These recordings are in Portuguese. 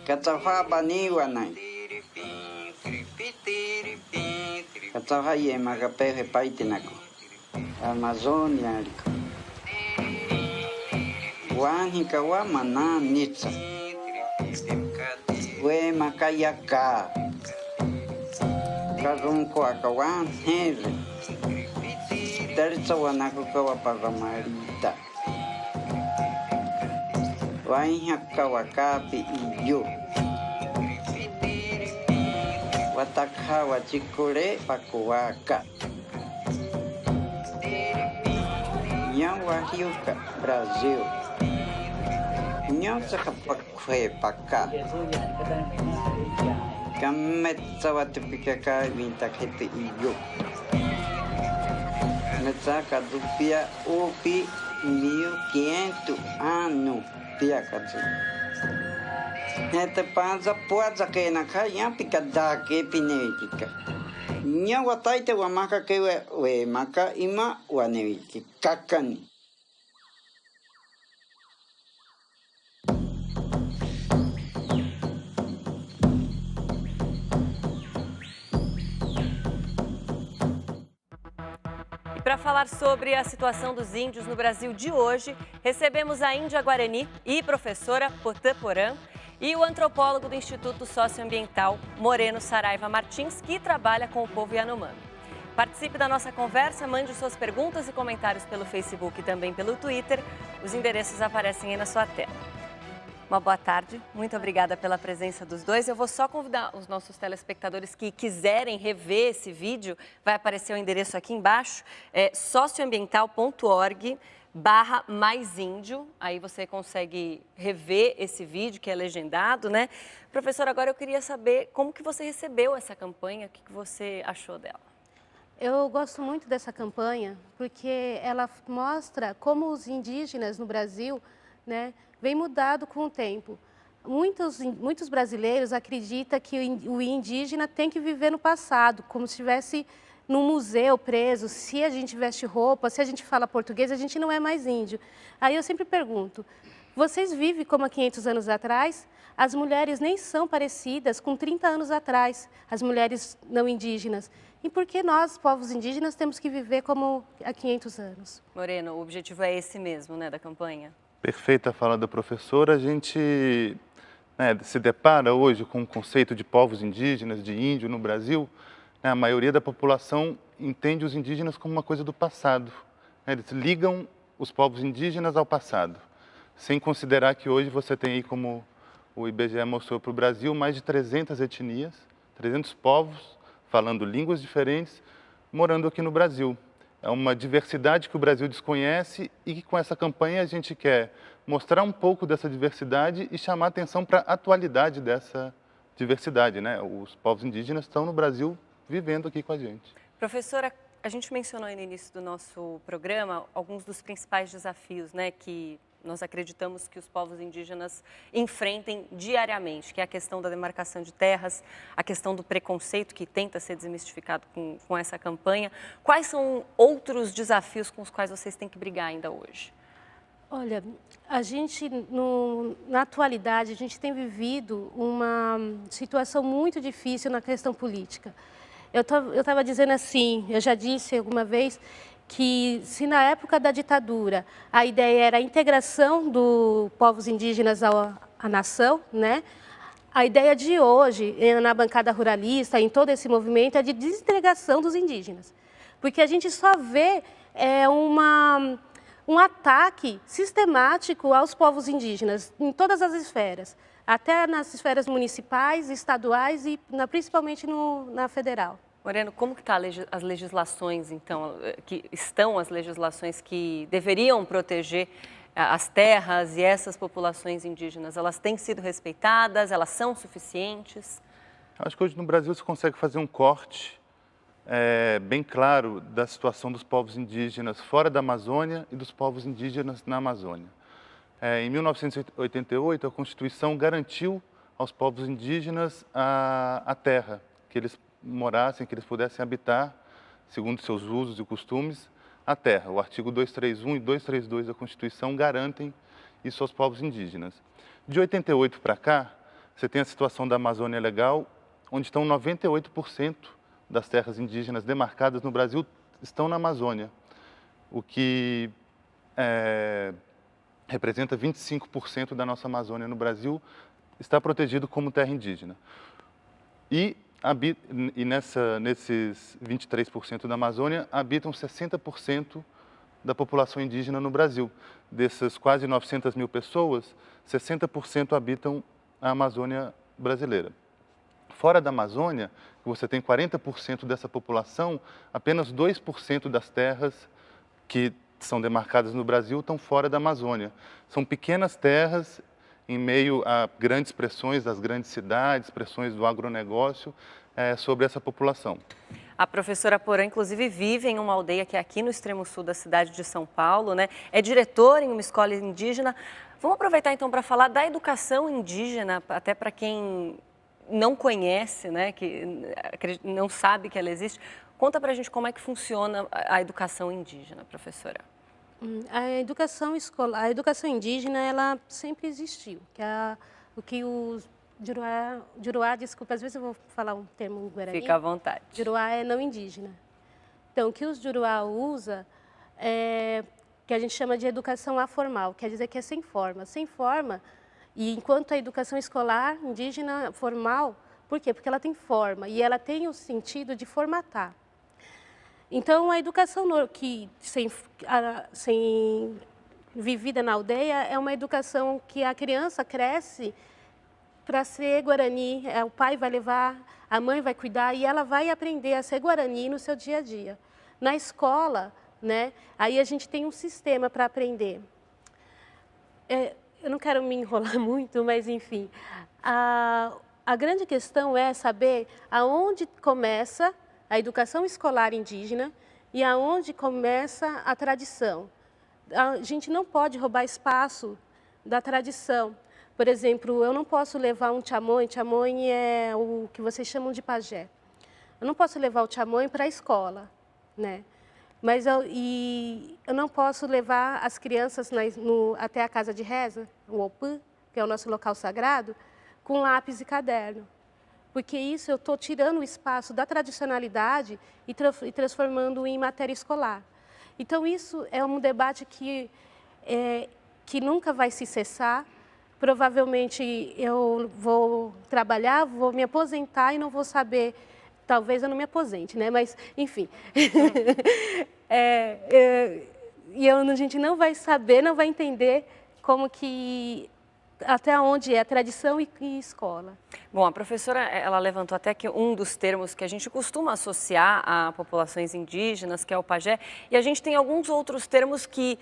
Katawha niwa nai. Katawha ye magapehe paitenako. Amazônia liko. Wani kawa mana nitsa. We makayaka. Karunko akawan hele. Terza wanako kawa pagamarita. Waiha kawakapi iyo. Watakha wachikure pakuwaka. Nyawahiuka, Brasil. Nyansaka pakwe paka. Kametsa watipikaka vintakete iyo. Metsaka dupia upi 1500 anos. Piakazu. Neta panza puaza que na kaya pikada que pinevika. Nya wataite wa maka que we maka ima wa neviki kakani. Para falar sobre a situação dos índios no Brasil de hoje, recebemos a índia Guarani e professora Potã Porã e o antropólogo do Instituto Socioambiental, Moreno Saraiva Martins, que trabalha com o povo Yanomami. Participe da nossa conversa, mande suas perguntas e comentários pelo Facebook e também pelo Twitter. Os endereços aparecem aí na sua tela. Uma boa tarde, muito obrigada pela presença dos dois. Eu vou só convidar os nossos telespectadores que quiserem rever esse vídeo, vai aparecer o endereço aqui embaixo, socioambiental.org/maisíndio. Aí você consegue rever esse vídeo que é legendado, né? Professor, agora eu queria saber como que você recebeu essa campanha, o que você achou dela? Eu gosto muito dessa campanha porque ela mostra como os indígenas no Brasil, né, vem mudado com o tempo. Muitos brasileiros acreditam que o indígena tem que viver no passado, como se estivesse num museu preso. Se a gente veste roupa, se a gente fala português, a gente não é mais índio. Aí eu sempre pergunto, vocês vivem como há 500 anos atrás? As mulheres nem são parecidas com 30 anos atrás, as mulheres não indígenas. E por que nós, povos indígenas, temos que viver como há 500 anos? Moreno, o objetivo é esse mesmo, né, da campanha? Perfeita a fala da professora. A gente se depara hoje com o conceito de povos indígenas, de índio no Brasil. A maioria da população entende os indígenas como uma coisa do passado. Eles ligam os povos indígenas ao passado, sem considerar que hoje você tem aí, como o IBGE mostrou para o Brasil, mais de 300 etnias, 300 povos, falando línguas diferentes, morando aqui no Brasil. É uma diversidade que o Brasil desconhece e que com essa campanha a gente quer mostrar um pouco dessa diversidade e chamar atenção para a atualidade dessa diversidade, né? Os povos indígenas estão no Brasil vivendo aqui com a gente. Professora, a gente mencionou aí no início do nosso programa alguns dos principais desafios, né, que nós acreditamos que os povos indígenas enfrentem diariamente, que é a questão da demarcação de terras, a questão do preconceito que tenta ser desmistificado com essa campanha. Quais são outros desafios com os quais vocês têm que brigar ainda hoje? Olha, a gente, na atualidade, a gente tem vivido uma situação muito difícil na questão política. Eu estava dizendo assim, eu já disse alguma vez, que se na época da ditadura a ideia era a integração dos povos indígenas à nação, né? A ideia de hoje, na bancada ruralista, em todo esse movimento, é de desintegração dos indígenas. Porque a gente só vê um ataque sistemático aos povos indígenas, em todas as esferas, até nas esferas municipais, estaduais e principalmente na federal. Moreno, como que estão as legislações, então, as legislações que deveriam proteger as terras e essas populações indígenas? Elas têm sido respeitadas? Elas são suficientes? Acho que hoje no Brasil se consegue fazer um corte bem claro da situação dos povos indígenas fora da Amazônia e dos povos indígenas na Amazônia. Em 1988, a Constituição garantiu aos povos indígenas a terra, que eles morassem, que eles pudessem habitar, segundo seus usos e costumes, a terra. O artigo 231 e 232 da Constituição garantem isso aos povos indígenas. De 88 para cá, você tem a situação da Amazônia Legal, onde estão 98% das terras indígenas demarcadas no Brasil estão na Amazônia, o que representa 25% da nossa Amazônia no Brasil está protegido como terra indígena. E nesses 23% da Amazônia habitam 60% da população indígena no Brasil. Dessas quase 900 mil pessoas, 60% habitam a Amazônia brasileira. Fora da Amazônia, você tem 40% dessa população, apenas 2% das terras que são demarcadas no Brasil estão fora da Amazônia. São pequenas terras em meio a grandes pressões das grandes cidades, pressões do agronegócio sobre essa população. A professora Porã, inclusive, vive em uma aldeia que é aqui no extremo sul da cidade de São Paulo, né? É diretora em uma escola indígena. Vamos aproveitar então para falar da educação indígena, até para quem não conhece, né? Que não sabe que ela existe. Conta para a gente como é que funciona a educação indígena, professora. A educação escolar, a educação indígena, ela sempre existiu, que é o que os Juruá, desculpa, às vezes eu vou falar um termo guarani. Fica à vontade. Juruá é não indígena. Então, o que os Juruá usa é que a gente chama de educação aformal, quer dizer que é sem forma. Sem forma, e enquanto a educação escolar indígena formal, por quê? Porque ela tem forma e ela tem o sentido de formatar. Então, a educação vivida na aldeia é uma educação que a criança cresce para ser guarani. O pai vai levar, a mãe vai cuidar e ela vai aprender a ser guarani no seu dia a dia. Na escola, né, aí a gente tem um sistema para aprender. Eu não quero me enrolar muito, mas enfim. A grande questão é saber aonde começa a educação escolar indígena e aonde começa a tradição. A gente não pode roubar espaço da tradição. Por exemplo, eu não posso levar um chamoy é o que vocês chamam de pajé. Eu não posso levar o chamoy para a escola, né? Mas eu não posso levar as crianças até a casa de reza, o Opã, que é o nosso local sagrado, com lápis e caderno. Porque isso eu estou tirando o espaço da tradicionalidade e transformando em matéria escolar. Então, isso é um debate que nunca vai se cessar. Provavelmente eu vou trabalhar, vou me aposentar e não vou saber, talvez eu não me aposente, né? Mas, enfim. A gente não vai saber, não vai entender como que, até onde é tradição e escola. Bom, a professora, ela levantou até que um dos termos que a gente costuma associar a populações indígenas, que é o pajé, e a gente tem alguns outros termos que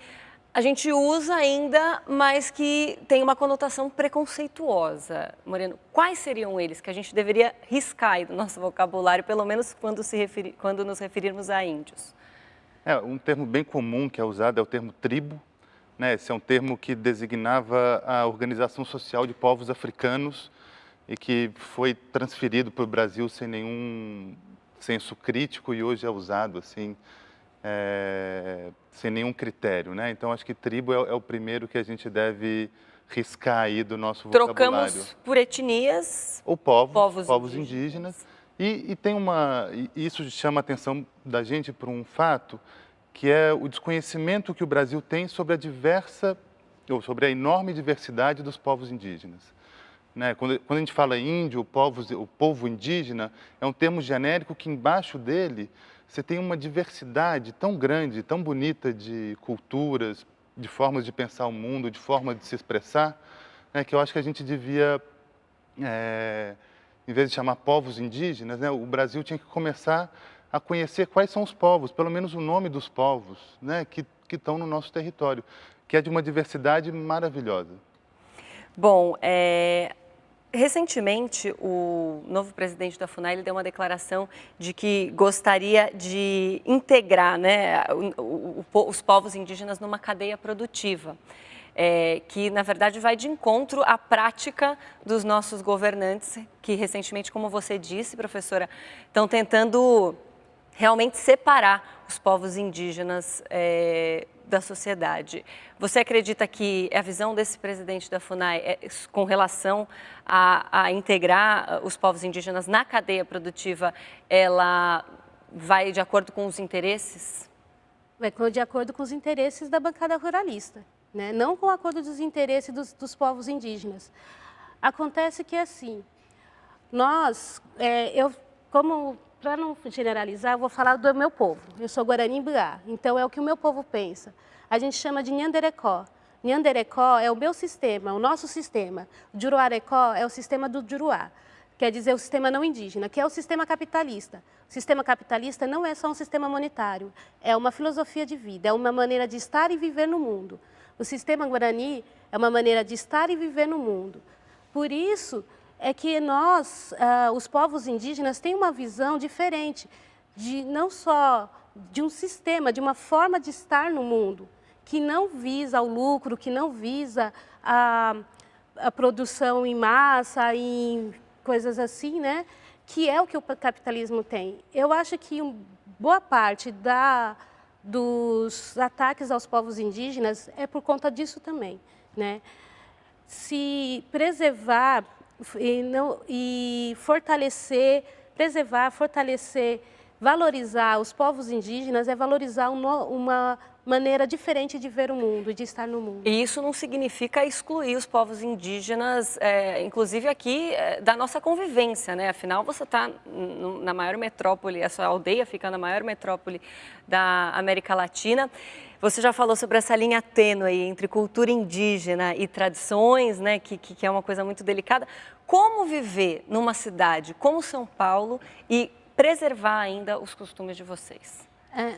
a gente usa ainda, mas que tem uma conotação preconceituosa. Moreno, quais seriam eles que a gente deveria riscar aí do nosso vocabulário, pelo menos quando nos referirmos a índios? Um termo bem comum que é usado é o termo tribo, né? Esse é um termo que designava a organização social de povos africanos e que foi transferido para o Brasil sem nenhum senso crítico e hoje é usado assim, sem nenhum critério, né? Então, acho que tribo é o primeiro que a gente deve riscar aí do nosso vocabulário. Trocamos por etnias ou povos indígenas. E isso chama a atenção da gente por um fato que é o desconhecimento que o Brasil tem sobre sobre a enorme diversidade dos povos indígenas. Né? Quando a gente fala índio, o povo indígena, é um termo genérico que embaixo dele você tem uma diversidade tão grande, tão bonita de culturas, de formas de pensar o mundo, de forma de se expressar, né, que eu acho que a gente devia, em vez de chamar povos indígenas, né, o Brasil tinha que começar a conhecer quais são os povos, pelo menos o nome dos povos, né, que estão no nosso território, que é de uma diversidade maravilhosa. Bom, recentemente, o novo presidente da FUNAI ele deu uma declaração de que gostaria de integrar, né, os povos indígenas numa cadeia produtiva, que, na verdade, vai de encontro à prática dos nossos governantes, que recentemente, como você disse, professora, estão tentando realmente separar os povos indígenas da sociedade. Você acredita que a visão desse presidente da FUNAI com relação a integrar os povos indígenas na cadeia produtiva, ela vai de acordo com os interesses? Vai de acordo com os interesses da bancada ruralista, né? Não com o acordo dos interesses dos povos indígenas. Acontece que, assim, para não generalizar, eu vou falar do meu povo. Eu sou Guarani-Mbiá, então é o que o meu povo pensa. A gente chama de Nhanderecó. Nhanderecó é o meu sistema, o nosso sistema. O Juruarecó é o sistema do Juruá, quer dizer, o sistema não indígena, que é o sistema capitalista. O sistema capitalista não é só um sistema monetário, é uma filosofia de vida, é uma maneira de estar e viver no mundo. O sistema Guarani é uma maneira de estar e viver no mundo. Por isso é que nós, os povos indígenas, têm uma visão diferente, não só de um sistema, de uma forma de estar no mundo, que não visa o lucro, que não visa a produção em massa, em coisas assim, né? Que é o que o capitalismo tem. Eu acho que boa parte dos ataques aos povos indígenas é por conta disso também, né? Se preservar e fortalecer, valorizar os povos indígenas é valorizar uma maneira diferente de ver o mundo, de estar no mundo. E isso não significa excluir os povos indígenas, inclusive aqui, da nossa convivência, né? Afinal, você está na maior metrópole, a sua aldeia fica na maior metrópole da América Latina. Você já falou sobre essa linha tênue entre cultura indígena e tradições, né? Que é uma coisa muito delicada. Como viver numa cidade como São Paulo e preservar ainda os costumes de vocês?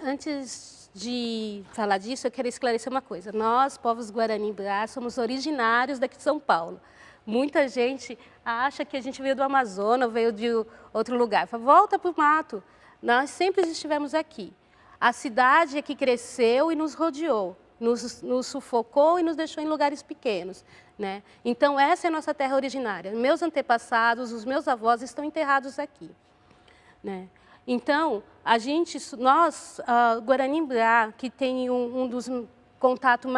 Antes de falar disso, eu quero esclarecer uma coisa. Nós, povos Guarani-Mbiá, somos originários daqui de São Paulo. Muita gente acha que a gente veio do Amazonas, veio de outro lugar. Fala, volta para o mato. Nós sempre estivemos aqui. A cidade é que cresceu e nos rodeou, nos sufocou e nos deixou em lugares pequenos, né? Então, essa é a nossa terra originária. Meus antepassados, os meus avós estão enterrados aqui, né? Então, nós, Guarani-Mbiá, que tem um dos contatos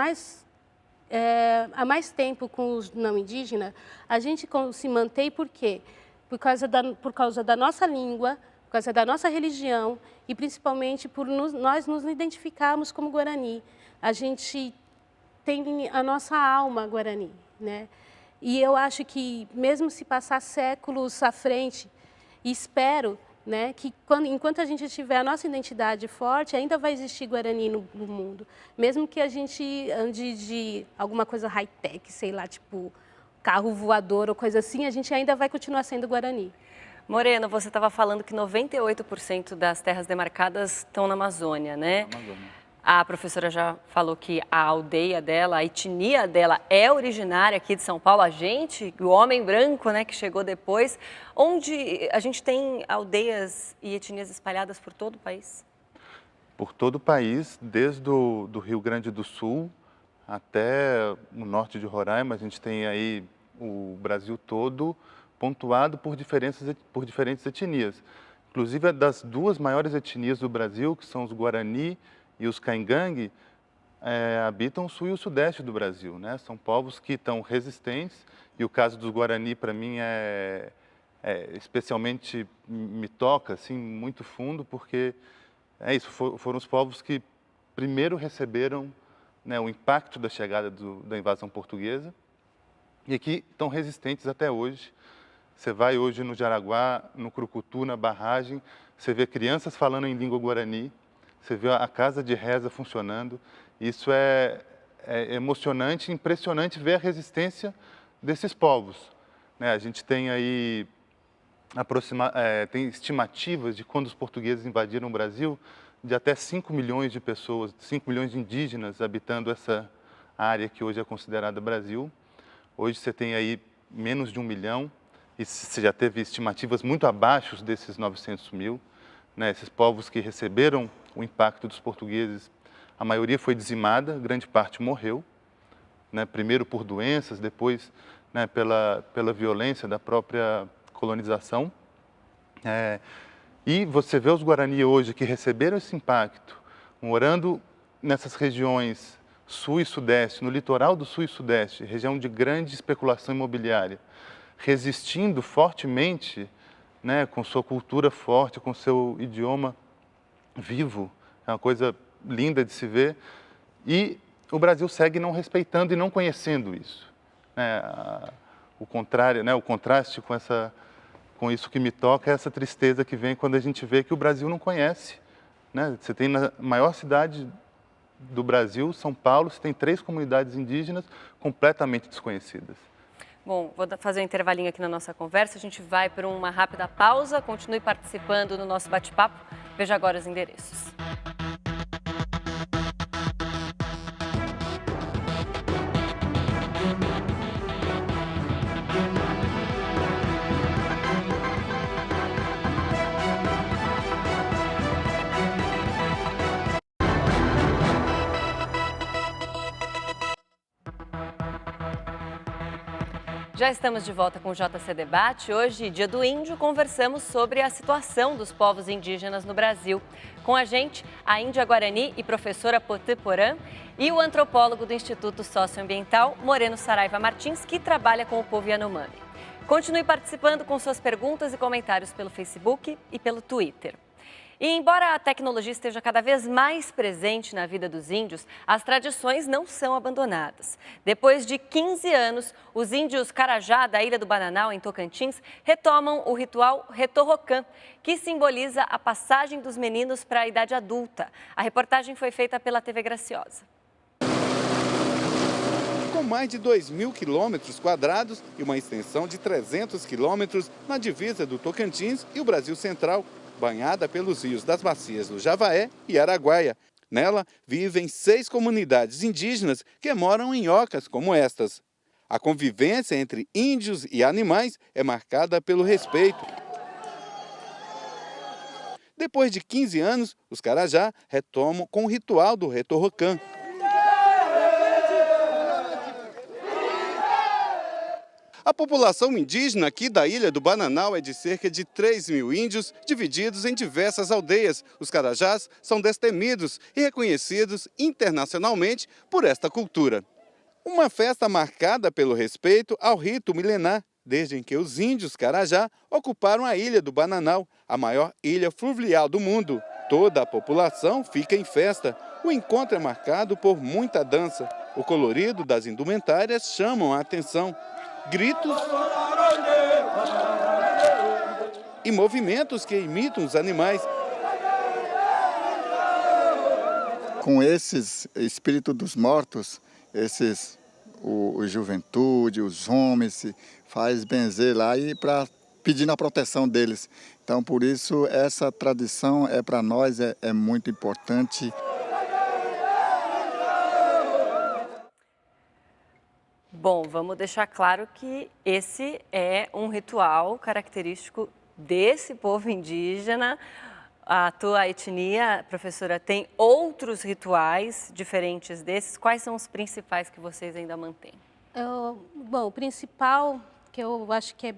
há mais tempo com os não indígenas, a gente se mantém por quê? Por causa da nossa língua, por causa da nossa religião e principalmente por nós nos identificarmos como Guarani. A gente tem a nossa alma Guarani, né? E eu acho que mesmo se passar séculos à frente, espero, né, que enquanto a gente tiver a nossa identidade forte, ainda vai existir Guarani no mundo. Mesmo que a gente ande de alguma coisa high-tech, sei lá, tipo carro voador ou coisa assim, a gente ainda vai continuar sendo Guarani. Moreno, você estava falando que 98% das terras demarcadas estão na Amazônia, né? Na Amazônia. A professora já falou que a aldeia dela, a etnia dela é originária aqui de São Paulo. A gente, o homem branco, né, que chegou depois, onde a gente tem aldeias e etnias espalhadas por todo o país? Por todo o país, desde do Rio Grande do Sul até o norte de Roraima, a gente tem aí o Brasil todo pontuado por diferentes etnias. Inclusive, das duas maiores etnias do Brasil, que são os Guarani e os Caingangue, habitam o sul e o sudeste do Brasil, né? São povos que estão resistentes, e o caso dos Guarani, para mim, especialmente me toca assim, muito fundo, porque foram os povos que primeiro receberam, né, o impacto da chegada da invasão portuguesa, e que estão resistentes até hoje. Você vai hoje no Jaraguá, no Crucutu, na barragem, você vê crianças falando em língua guarani, você vê a casa de reza funcionando. Isso é emocionante, impressionante ver a resistência desses povos, né? A gente tem aí tem estimativas de quando os portugueses invadiram o Brasil, de até 5 milhões de pessoas, 5 milhões de indígenas habitando essa área que hoje é considerada Brasil. Hoje você tem aí menos de 1 milhão, e você já teve estimativas muito abaixo desses 900 mil, né? Esses povos que receberam o impacto dos portugueses, a maioria foi dizimada, grande parte morreu, né? Primeiro por doenças, depois, né, pela violência da própria colonização. E você vê os Guarani hoje que receberam esse impacto, morando nessas regiões sul e sudeste, no litoral do sul e sudeste, região de grande especulação imobiliária, resistindo fortemente, né, com sua cultura forte, com seu idioma vivo, é uma coisa linda de se ver, e o Brasil segue não respeitando e não conhecendo isso. O contrário, né, o contraste com isso que me toca é essa tristeza que vem quando a gente vê que o Brasil não conhece. Né? Você tem na maior cidade do Brasil, São Paulo, você tem 3 comunidades indígenas completamente desconhecidas. Bom, vou fazer um intervalinho aqui na nossa conversa, a gente vai para uma rápida pausa, continue participando no nosso bate-papo, veja agora os endereços. Já estamos de volta com o JC Debate. Hoje, dia do Índio, conversamos sobre a situação dos povos indígenas no Brasil. Com a gente, a índia Guarani e professora Potê Porã e o antropólogo do Instituto Socioambiental, Moreno Saraiva Martins, que trabalha com o povo Yanomami. Continue participando com suas perguntas e comentários pelo Facebook e pelo Twitter. E embora a tecnologia esteja cada vez mais presente na vida dos índios, as tradições não são abandonadas. Depois de 15 anos, os índios Carajá, da Ilha do Bananal, em Tocantins, retomam o ritual Retorrocan, que simboliza a passagem dos meninos para a idade adulta. A reportagem foi feita pela TV Graciosa. Com mais de 2.000 quilômetros quadrados e uma extensão de 300 quilômetros na divisa do Tocantins e o Brasil Central, banhada pelos rios das bacias do Javaé e Araguaia. Nela vivem 6 comunidades indígenas que moram em ocas como estas. A convivência entre índios e animais é marcada pelo respeito. Depois de 15 anos, os Carajá retomam com o ritual do Retorrocan. A população indígena aqui da Ilha do Bananal é de cerca de 3.000 índios, divididos em diversas aldeias. Os Carajás são destemidos e reconhecidos internacionalmente por esta cultura. Uma festa marcada pelo respeito ao rito milenar, desde em que os índios Carajá ocuparam a Ilha do Bananal, a maior ilha fluvial do mundo. Toda a população fica em festa. O encontro é marcado por muita dança. O colorido das indumentárias chamam a atenção. Gritos e movimentos que imitam os animais. Com esses espíritos dos mortos, o juventude, os homens, se faz benzer lá e para pedir a proteção deles. Então, por isso, essa tradição para nós é muito importante. Bom, vamos deixar claro que esse é um ritual característico desse povo indígena. A tua etnia, professora, tem outros rituais diferentes desses? Quais são os principais que vocês ainda mantêm? Bom, o principal, que eu acho que é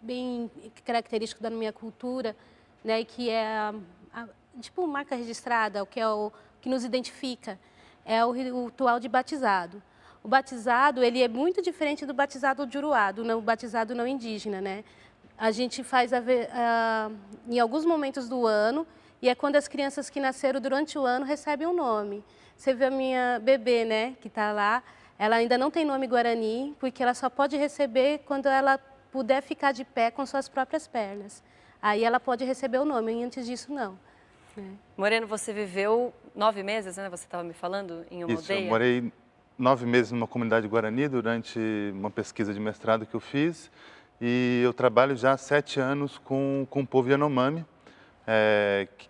bem característico da minha cultura, né, que é tipo marca registrada, o que nos identifica, é o ritual de batizado. O batizado, ele é muito diferente do batizado de Uruá, do batizado não indígena, né? A gente faz em alguns momentos do ano, e é quando as crianças que nasceram durante o ano recebem um nome. Você vê a minha bebê, né, que está lá, ela ainda não tem nome Guarani, porque ela só pode receber quando ela puder ficar de pé com suas próprias pernas. Aí ela pode receber o nome, e antes disso não. Moreno, você viveu 9 meses, né? Você estava me falando, em uma aldeia? Eu morei 9 meses numa comunidade Guarani durante uma pesquisa de mestrado que eu fiz, e eu trabalho já há 7 anos com o povo Yanomami,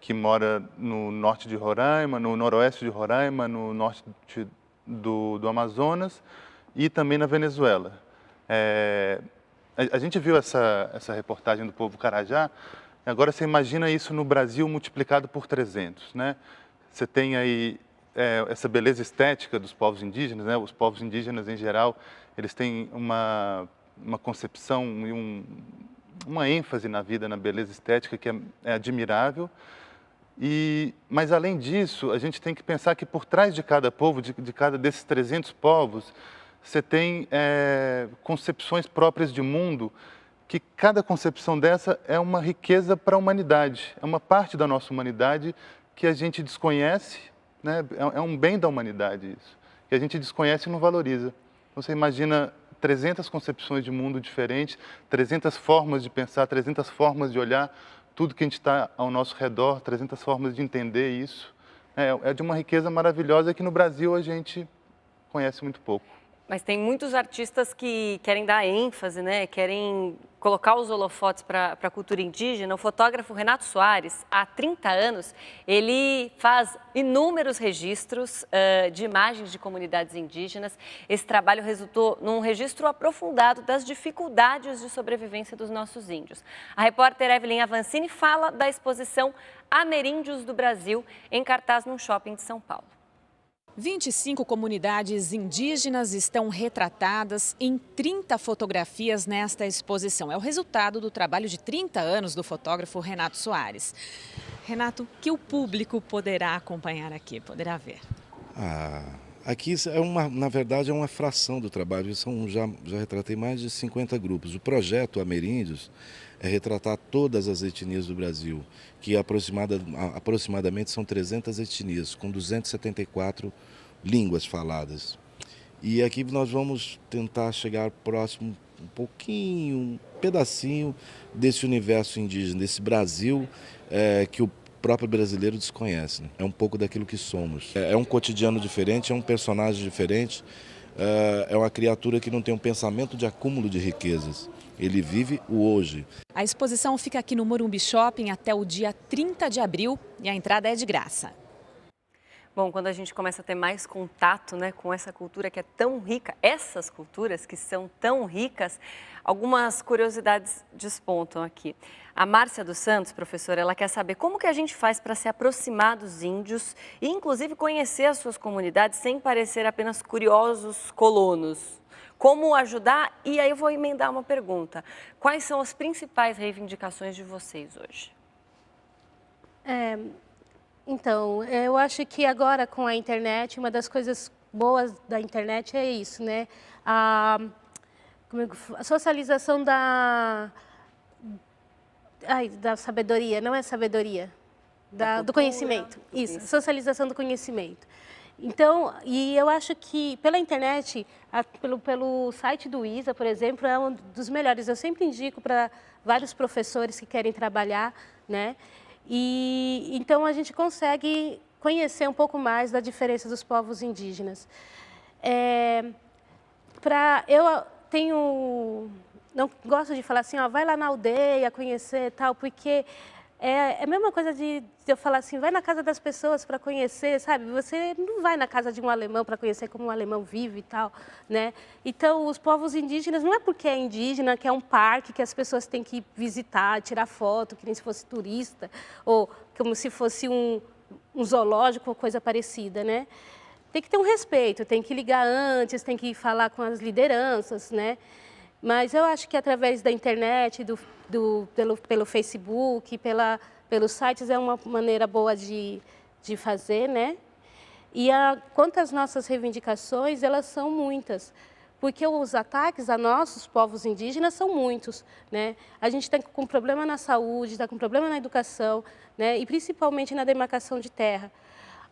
que mora no norte de Roraima, no noroeste de Roraima, no norte do Amazonas e também na Venezuela. A gente viu essa reportagem do povo Carajá, agora você imagina isso no Brasil multiplicado por 300, né? Você tem aí essa beleza estética dos povos indígenas, né? Os povos indígenas em geral, eles têm uma concepção e uma ênfase na vida, na beleza estética que é admirável. Mas, além disso, a gente tem que pensar que por trás de cada povo, de cada desses 300 povos, você tem concepções próprias de mundo, que cada concepção dessa é uma riqueza para a humanidade, é uma parte da nossa humanidade que a gente desconhece, né? É um bem da humanidade isso, que a gente desconhece e não valoriza. Então, você imagina 300 concepções de mundo diferentes, 300 formas de pensar, 300 formas de olhar, tudo que a gente está ao nosso redor, 300 formas de entender isso. É de uma riqueza maravilhosa que no Brasil a gente conhece muito pouco. Mas tem muitos artistas que querem dar ênfase, né? Querem colocar os holofotes para a cultura indígena. O fotógrafo Renato Soares, há 30 anos, ele faz inúmeros registros de imagens de comunidades indígenas. Esse trabalho resultou num registro aprofundado das dificuldades de sobrevivência dos nossos índios. A repórter Evelyn Avancini fala da exposição Ameríndios do Brasil, em cartaz num shopping de São Paulo. 25 comunidades indígenas estão retratadas em 30 fotografias nesta exposição. É o resultado do trabalho de 30 anos do fotógrafo Renato Soares. Renato, que o público poderá acompanhar aqui, poderá ver? Aqui, na verdade, é uma fração do trabalho. Já retratei mais de 50 grupos. O projeto Ameríndios é retratar todas as etnias do Brasil, que aproximadamente são 300 etnias, com 274 línguas faladas. E aqui nós vamos tentar chegar próximo um pouquinho, um pedacinho desse universo indígena, desse Brasil que o próprio brasileiro desconhece, né? É um pouco daquilo que somos. É um cotidiano diferente, é um personagem diferente, é uma criatura que não tem um pensamento de acúmulo de riquezas. Ele vive o hoje. A exposição fica aqui no Morumbi Shopping até o dia 30 de abril e a entrada é de graça. Bom, quando a gente começa a ter mais contato, né, com essa cultura que é tão rica, essas culturas que são tão ricas, algumas curiosidades despontam aqui. A Márcia dos Santos, professora, ela quer saber como que a gente faz para se aproximar dos índios e, inclusive, conhecer as suas comunidades sem parecer apenas curiosos colonos. Como ajudar? E aí eu vou emendar uma pergunta. Quais são as principais reivindicações de vocês hoje? Então, eu acho que agora com a internet, uma das coisas boas da internet é isso, né? A socialização da sabedoria, não é sabedoria, do conhecimento. Isso, socialização do conhecimento. Então, e eu acho que pela internet, pelo site do ISA, por exemplo, é um dos melhores. Eu sempre indico para vários professores que querem trabalhar, né? E então a gente consegue conhecer um pouco mais da diferença dos povos indígenas. Não gosto de falar assim, vai lá na aldeia conhecer tal, porque é a mesma coisa de eu falar assim, vai na casa das pessoas para conhecer, sabe? Você não vai na casa de um alemão para conhecer como um alemão vive e tal, né? Então, os povos indígenas, não é porque é indígena que é um parque que as pessoas têm que visitar, tirar foto, que nem se fosse turista, ou como se fosse um zoológico ou coisa parecida, né? Tem que ter um respeito, tem que ligar antes, tem que falar com as lideranças, né? Mas eu acho que através da internet, pelo Facebook, pelos sites, é uma maneira boa de fazer, né? E quanto às nossas reivindicações, elas são muitas, porque os ataques a nossos povos indígenas são muitos, né? A gente está com problema na saúde, está com problema na educação, né? E principalmente na demarcação de terra.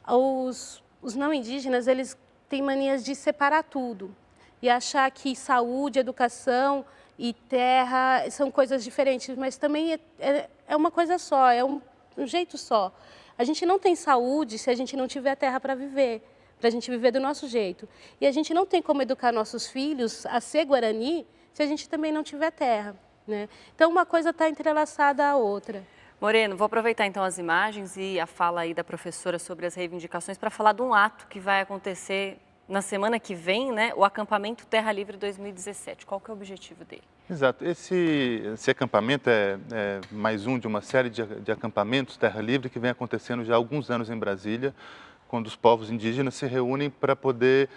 Os não indígenas, eles têm manias de separar tudo e achar que saúde, educação e terra são coisas diferentes, mas também é uma coisa só, é um jeito só. A gente não tem saúde se a gente não tiver terra para viver, para a gente viver do nosso jeito. E a gente não tem como educar nossos filhos a ser Guarani se a gente também não tiver terra, né? Então, uma coisa está entrelaçada à outra. Moreno, vou aproveitar então as imagens e a fala aí da professora sobre as reivindicações para falar de um ato que vai acontecer na semana que vem, né? O acampamento Terra Livre 2017. Qual que é o objetivo dele? Exato. Esse acampamento é mais um de uma série de acampamentos Terra Livre que vem acontecendo já há alguns anos em Brasília, quando os povos indígenas se reúnem para poder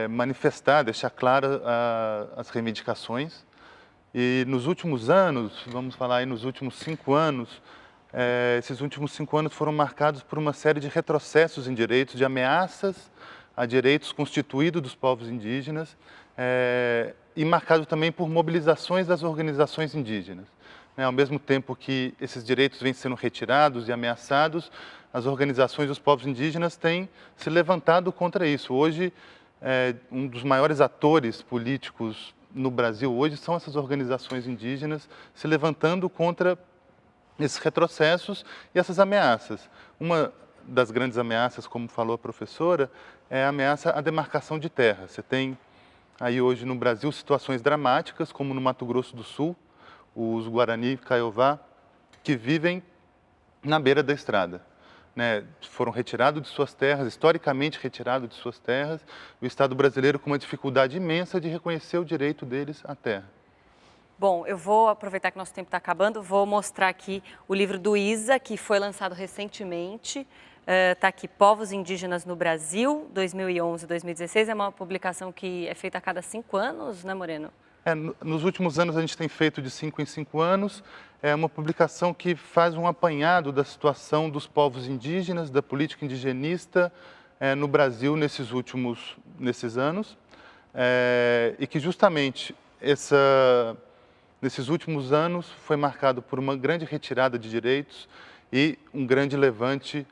manifestar, deixar claras as reivindicações. E nos últimos anos, vamos falar aí nos últimos 5 anos, esses últimos 5 anos foram marcados por uma série de retrocessos em direitos, de ameaças a direitos constituídos dos povos indígenas, e marcado também por mobilizações das organizações indígenas. Ao mesmo tempo que esses direitos vêm sendo retirados e ameaçados, as organizações dos povos indígenas têm se levantado contra isso. Hoje, um dos maiores atores políticos no Brasil hoje são essas organizações indígenas se levantando contra esses retrocessos e essas ameaças. Uma das grandes ameaças, como falou a professora, é a ameaça à demarcação de terra. Você tem aí hoje no Brasil situações dramáticas, como no Mato Grosso do Sul, os Guarani Kaiowá, que vivem na beira da estrada. Foram retirados de suas terras, historicamente retirados de suas terras, o Estado brasileiro com uma dificuldade imensa de reconhecer o direito deles à terra. Bom, eu vou aproveitar que nosso tempo está acabando, vou mostrar aqui o livro do Isa, que foi lançado recentemente. Está aqui, Povos Indígenas no Brasil, 2011-2016. É uma publicação que é feita a cada 5 anos, né, Moreno? Nos últimos anos a gente tem feito de 5 em 5 anos. É uma publicação que faz um apanhado da situação dos povos indígenas, da política indigenista no Brasil nesses anos. E que justamente nesses últimos anos foi marcado por uma grande retirada de direitos e um grande levante,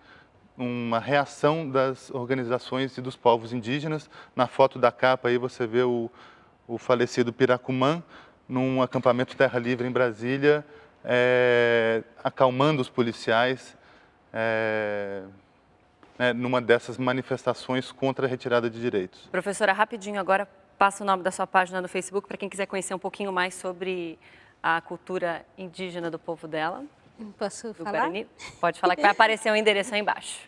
uma reação das organizações e dos povos indígenas. Na foto da capa aí você vê o falecido Piracumã, num acampamento Terra Livre em Brasília, acalmando os policiais numa dessas manifestações contra a retirada de direitos. Professora, rapidinho agora, passa o nome da sua página no Facebook para quem quiser conhecer um pouquinho mais sobre a cultura indígena do povo dela. Posso falar? Guarani. Pode falar que vai aparecer o endereço aí embaixo.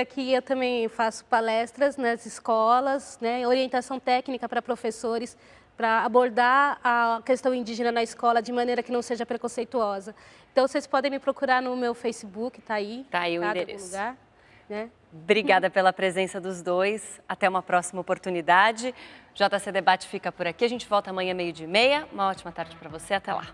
Aqui eu também faço palestras nas escolas, orientação técnica para professores, para abordar a questão indígena na escola de maneira que não seja preconceituosa. Então, vocês podem me procurar no meu Facebook, está aí. Está aí o Em endereço. algum lugar, Obrigada pela presença dos dois. Até uma próxima oportunidade. JC Debate fica por aqui. A gente volta amanhã, 12h30. Uma ótima tarde para você. Até lá.